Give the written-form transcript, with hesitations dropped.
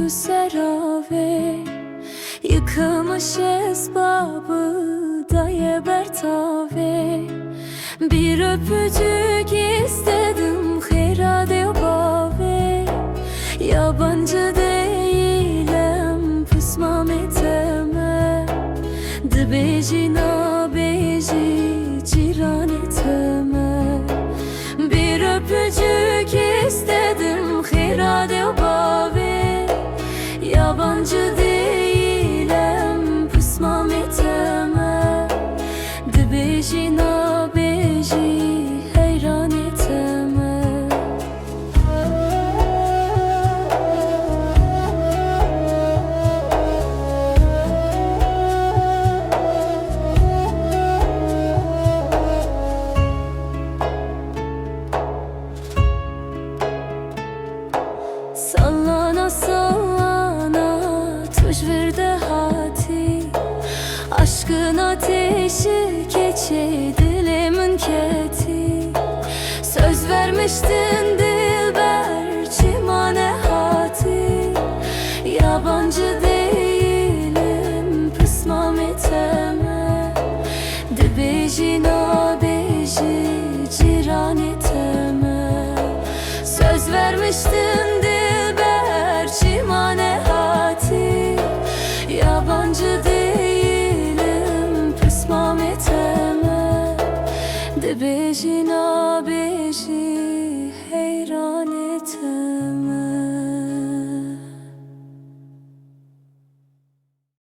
şu serave, yıkılmış esbabı daye bertave. Bir öpücük istedim herade bave. Yabancı değilim pısmam eteme, dıbeji nabeji ciran eteme. Bir öpücük istedim herade bave. Yabancı değilim pısmam eteme, dıbeji nabeji heyran eteme. Sallana sallana tujvirde hati, aşkın ateşi keçi dilimin keti. Söz vermiştin dilber çimane hati. Yabancı değilim pısmam eteme, dıbeji nabeji ciran eteme. Söz vermiştin dilber çimane hati. Yabancı değilim pısmam eteme, dıbeji nabeji heyran